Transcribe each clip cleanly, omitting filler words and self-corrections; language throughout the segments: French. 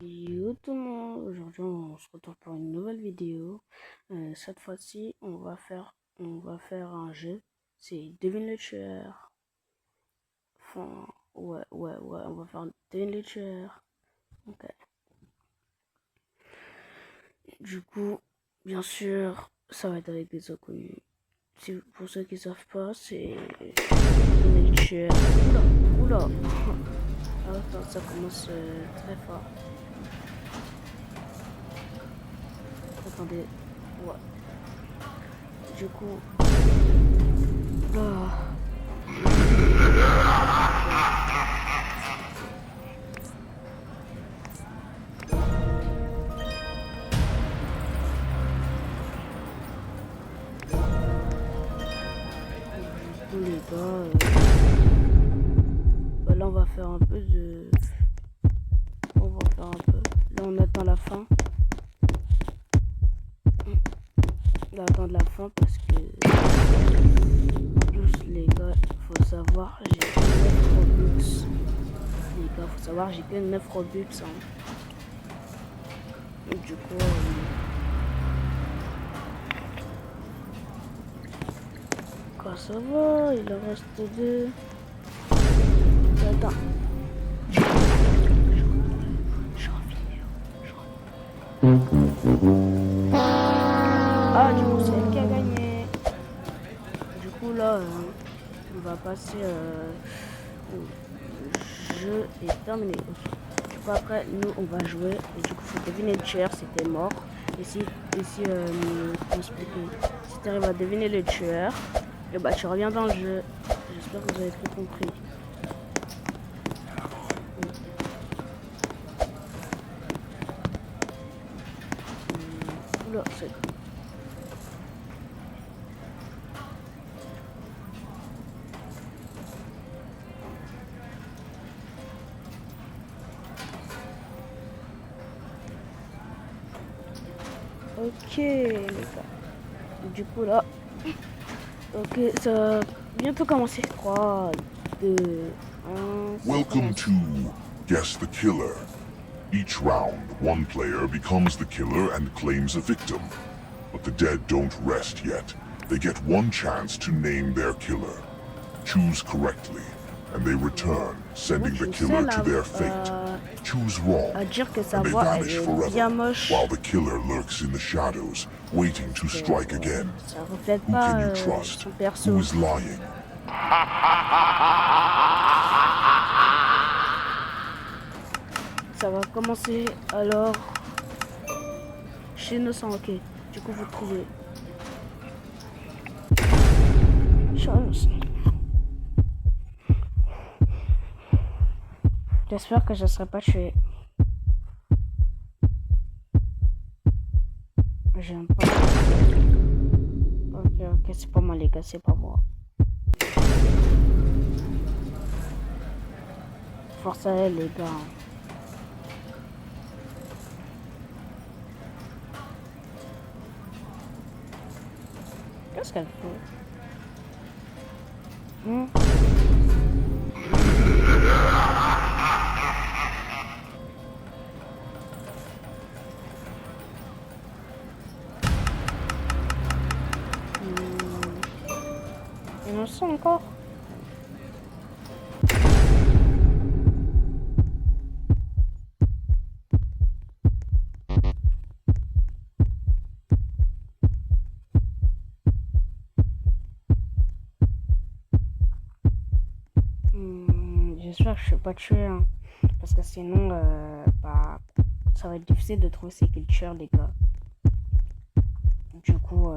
Yo tout le monde, aujourd'hui on se retrouve pour une nouvelle vidéo. Cette fois-ci on va faire un jeu, c'est devine le tueur. Enfin, ouais, on va faire devine le tueur. Ok. Du coup, bien sûr, ça va être avec des inconnus. Pour ceux qui savent pas, c'est devine le tueur. Oula. Attends, ça commence très fort. Attendez, ouais. Du coup, les gars, là on va faire un peu de... Là on attend la fin. On va attendre la fin parce que... En plus les gars, faut savoir, j'ai que 9 Robux. Les gars, faut savoir, j'ai que 9 Robux. Du coup... Quoi, ça va, il en reste 2. Attends. Ah, du coup, c'est elle qui a gagné. Du coup, là, on va passer au jeu est terminé. Du coup, après, nous, on va jouer. Et du coup, faut deviner le tueur, c'était mort. Et si comment expliquer, si tu arrives à deviner le tueur, et bah, tu reviens dans le jeu. J'espère que vous avez tout compris. Oula, c'est... Ok, les gars. Du coup, là... Ok, ça va bientôt commencer. 3, 2, 1... Welcome to Guess the Killer. Each round, one player becomes the killer and claims a victim. But the dead don't rest yet. They get one chance to name their killer. Choose correctly, and they return, sending the killer to their fate. Choose wrong, à dire que sa and they voix vanish elle est bien forever, moche. while the killer lurks in the shadows, waiting to strike again. Ça reflète Who pas can you trust? son perso. Who is lying? Ça va commencer alors. Chez innocent, ok. Du coup, vous trouvez. Chez innocent. J'espère que je ne serai pas tué. J'aime pas. Ok, c'est pas moi les gars, c'est pas moi. Force à elle les gars. Qu'est-ce qu'elle fait? Innocent encore? J'espère que je suis pas tué, hein, parce que sinon, ça va être difficile de trouver ces cultures, les gars. Du coup,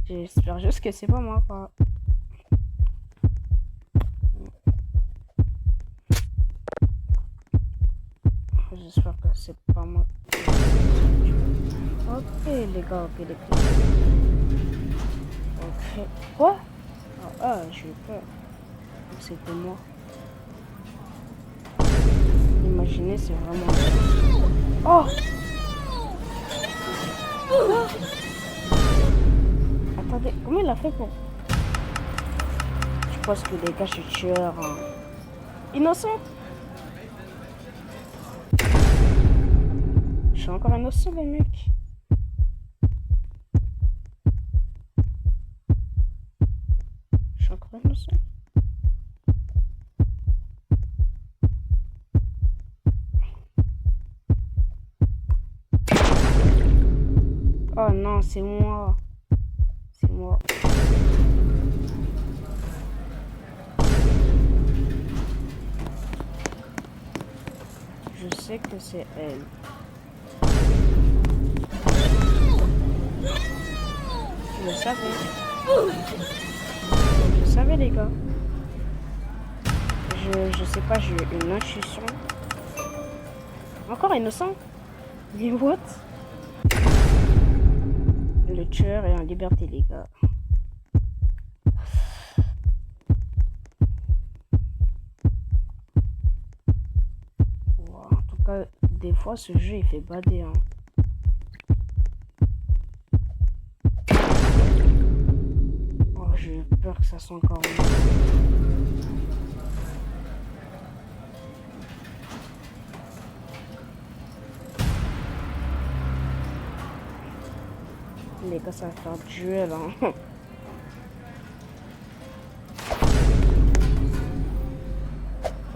j'espère juste que c'est pas moi, quoi. J'espère que c'est pas moi. Ok, les gars, ok, les gars. Ok. Quoi? J'ai eu peur. C'était moi. Imaginez, c'est vraiment... Oh! Attendez, comment il a fait pour... Je pense que les gars, je suis tueur. Innocent? suis encore innocent, les mecs. Je suis encore innocent. Oh non, c'est moi. C'est moi. Je sais que c'est elle. Je le savais. Je savais, les gars. Je sais pas, j'ai eu une intuition. Encore innocent? Dis what? Le tueur est en liberté, les gars. Wow, en tout cas, des fois, ce jeu, il fait bader, hein. Oh, j'ai peur que ça soit encore mieux. Les gars, ça va faire duel, hein.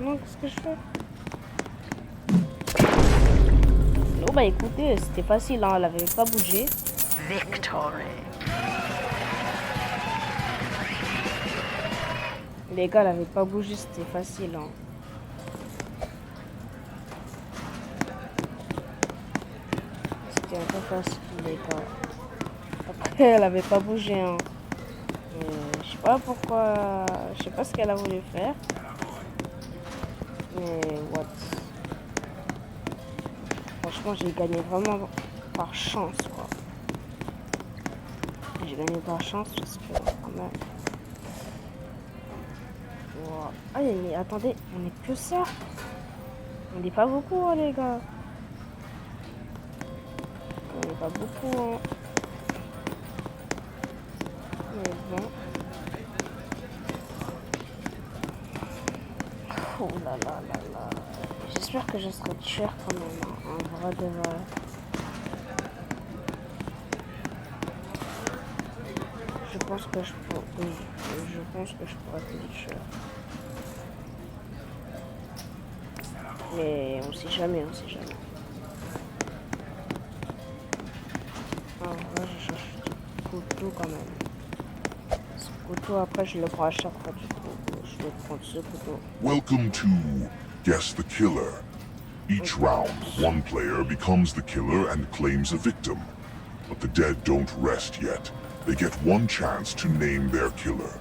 Non, qu'est-ce que je fais? Oh bah écoutez, c'était facile, hein. Elle avait pas bougé. Victory. Les gars, elle avait pas bougé, c'était facile, hein. C'était un peu facile, les gars. Après, elle avait pas bougé, hein. Je sais pas pourquoi, je sais pas ce qu'elle a voulu faire. Mais what? Franchement, j'ai gagné vraiment par chance, quoi. J'ai gagné par chance parce que quand même. Wow. Ah mais attendez, on est que ça. On n'est pas beaucoup, hein, les gars. On n'est pas beaucoup, hein. Mais bon. Oh là là là là. J'espère que je serai tueur quand même, hein, en vrai de vrai. Je pense que je pourrais être tueur. Mais on sait jamais, on sait jamais. En vrai, je cherche du couteau quand même. Ce couteau, après, je le prends à chaque fois, du coup. Je vais prendre ce couteau. Welcome to Guess the Killer. Each round, one player becomes the killer and claims a victim. But the dead don't rest yet. They get one chance to name their killer.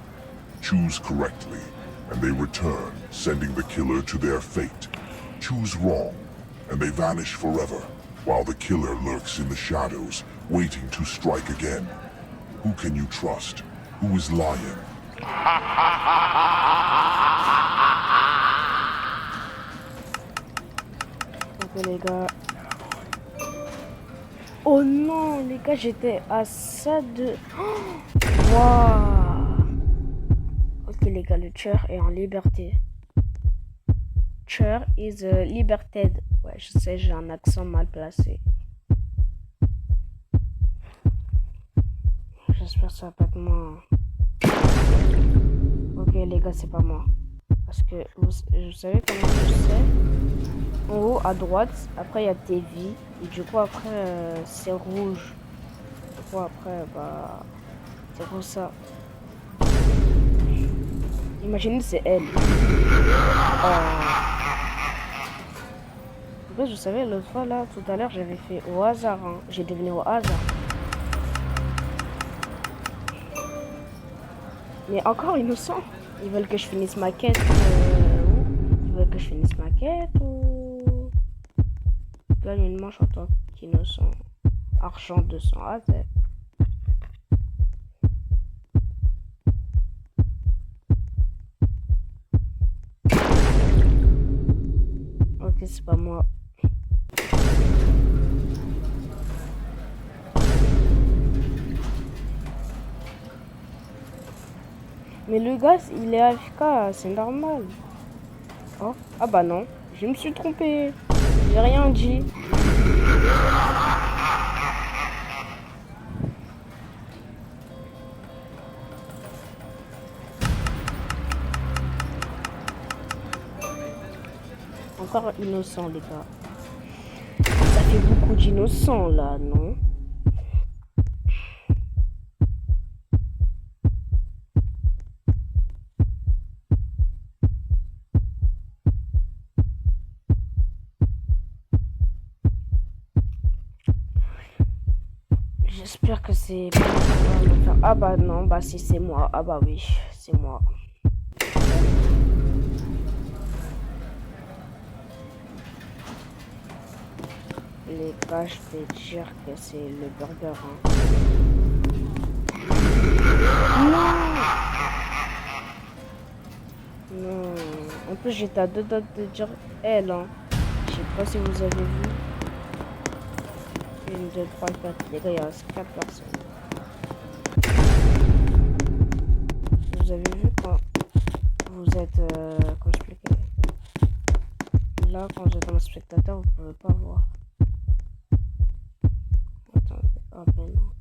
Choose correctly, and they return, sending the killer to their fate. Choose wrong, and they vanish forever, while the killer lurks in the shadows, waiting to strike again. Who can you trust? Who is lying? Ok les gars. Oh non les gars, j'étais à ça de... Waouh. Ok les gars, le tueur est en liberté. Tueur is liberated. Ouais, je sais, j'ai un accent mal placé. J'espère que ça va pas être moi. Ok les gars, c'est pas moi. Parce que vous savez comment je sais? En haut à droite, après il y a tes vies. Et du coup après c'est rouge. Du coup après bah c'est pour ça. Imaginez c'est elle. En fait, je savais l'autre fois là, tout à l'heure j'avais fait au hasard. Hein. J'ai deviné au hasard. Mais encore innocent. Ils veulent que je finisse ma quête. Ils veulent que je finisse ma quête ou... Gagne une manche en tant qu'innocent. Argent 200 AZ. Ok, c'est pas moi. Mais le gars, il est AFK, c'est normal. Oh, ah bah non, je me suis trompé. J'ai rien dit. Encore innocent, les gars. Ça fait beaucoup d'innocents, là, non? J'espère que c'est pas ça va me faire. Ah bah non, bah si c'est moi. Ah bah oui, c'est moi. Les gars, je vais dire que c'est le burger. Hein. Non. Non. En plus, j'étais à deux doigts de dire elle. Hein. Je sais pas si vous avez vu. 1, 2, 3, 4. Les gars, il y a 4 personnes. Vous avez vu quand vous êtes... comment expliquer? Là, quand vous êtes dans le spectateur, vous pouvez pas voir. Attendez. Ah ben non.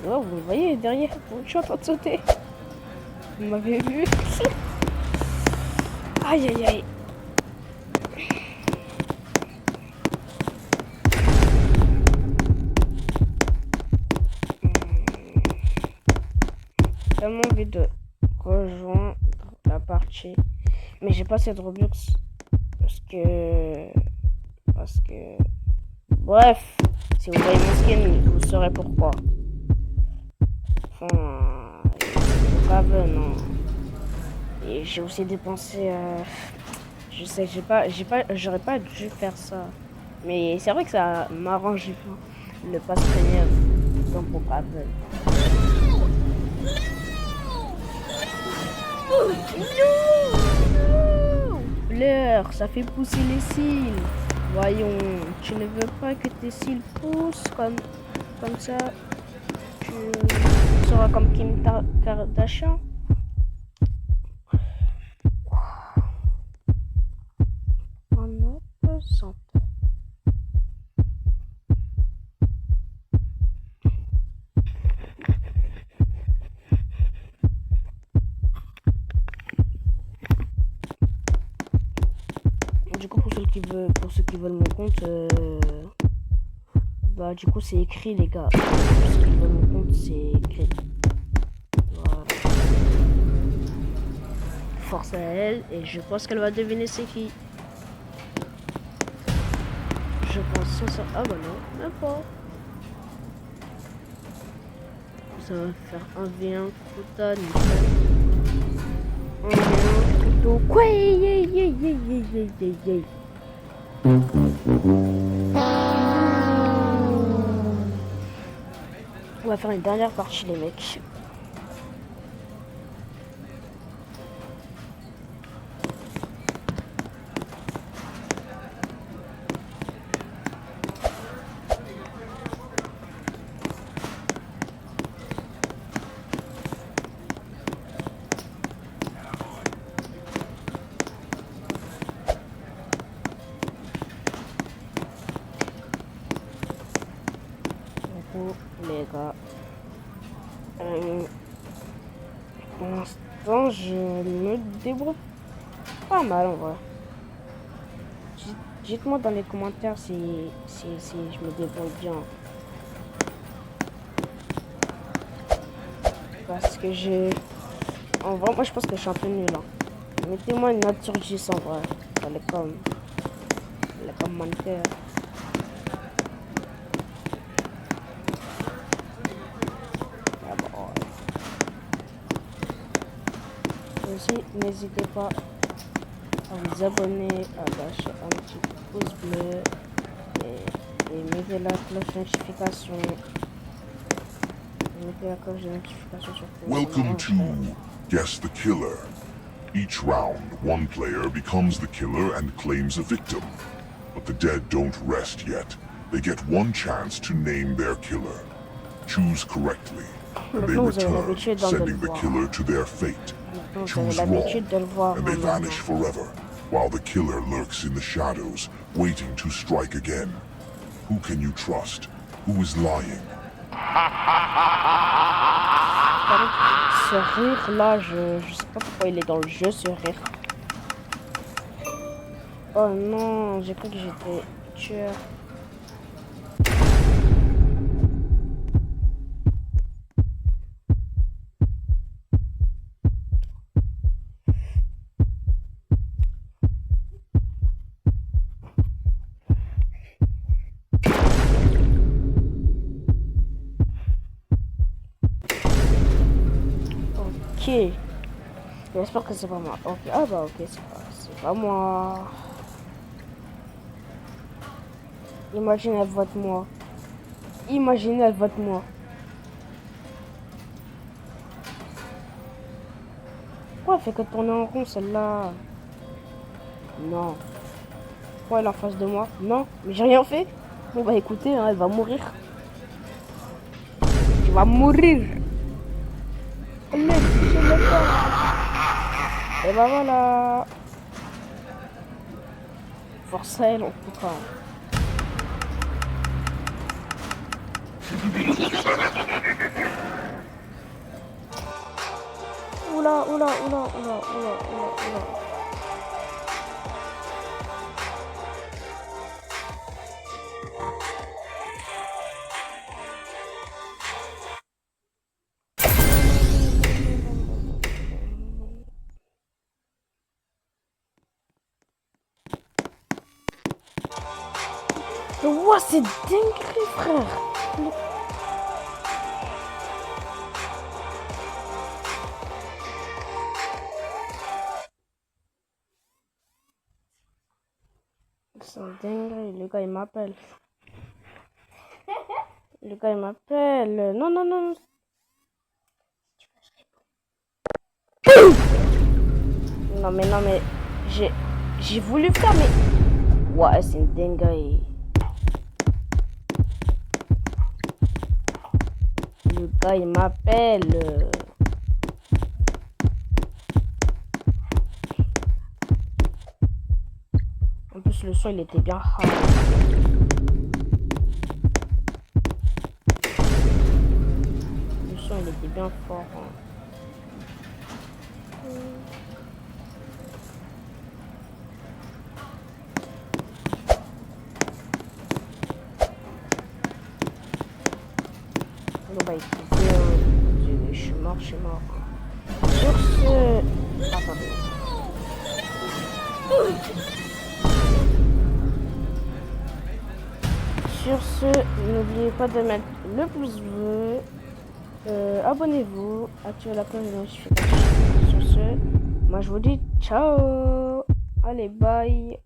Oh, vous me voyez derrière, je suis en train de sauter. Vous m'avez vu. Aïe aïe aïe. Tellement envie de rejoindre la partie. Mais j'ai pas cette Robux. Parce que... Bref. Si vous voyez mon skin, vous saurez pourquoi. Enfin... Grave, non. Et j'ai aussi dépensé... je sais, j'aurais pas dû faire ça. Mais c'est vrai que ça m'arrange le pass premium dans mon Gravel. Fleur, ça fait pousser les cils. Voyons, tu ne veux pas que tes cils poussent comme ça. Tu seras comme Kim Kardashian. En autre santé. Du coup, pour ceux qui veulent mon compte, bah du coup c'est écrit les gars. Pour ceux qui veulent mon compte, c'est écrit. Voilà. Force à elle, et je pense qu'elle va deviner c'est qui. Je pense ça. Ah bah non, même pas. Ça va faire un V1 quota nickel. Un V1 couteau. Quoi? On va faire une dernière partie les mecs. Les gars, pour l'instant je me débrouille pas mal en vrai. Dites-moi dans les commentaires si je me débrouille bien, parce que en vrai moi je pense que je suis un peu nul hein. Mettez-moi une note sur 10 en vrai. Elle est comme commentaire. Aussi, n'hésitez pas à vous abonner, à lâcher un petit pouce bleu et Et mettez la cloche de notification. Mettez la cloche de notification sur tout. Welcome to Guess the Killer. Each round, one player becomes the killer and claims a victim. But the dead don't rest yet. They get one chance to name their killer. Choose correctly, and they return, sending the killer to their fate. Choose wrong, and they vanish forever, while the killer lurks in the shadows, waiting to strike again. Who can you trust? Who is lying? Ce rire là, je sais pas pourquoi il est dans le jeu, ce rire. Oh non, j'ai cru que j'étais tueur. Ok. J'espère que c'est pas moi. Ok. Ah bah ok, c'est pas moi. Imaginez, elle vote moi. Imaginez, elle vote moi. Pourquoi elle fait que tourner en rond celle-là? Non. Pourquoi elle est en face de moi? Non, mais j'ai rien fait. Bon bah écoutez, hein, elle va mourir. Tu vas mourir. Allez, je l'ai fait. Et bah voilà. Force à elle en tout cas. Oula, oula, oula, oula, oula, oula, oula. Ouah, c'est dingue, frère. C'est dingue, le gars il m'appelle. Le gars il m'appelle. Non, non, non. Non, mais. J'ai voulu faire, mais. Ouais, c'est une dinguerie. Le gars il m'appelle. En plus, le son il était bien hard. Le son il était bien fort. Hein. Bon bah écoutez, je suis mort. Sur ce... Attendez. Sur ce, n'oubliez pas de mettre le pouce bleu. Abonnez-vous, activez la cloche de notification. Sur ce, moi je vous dis ciao. Allez, bye.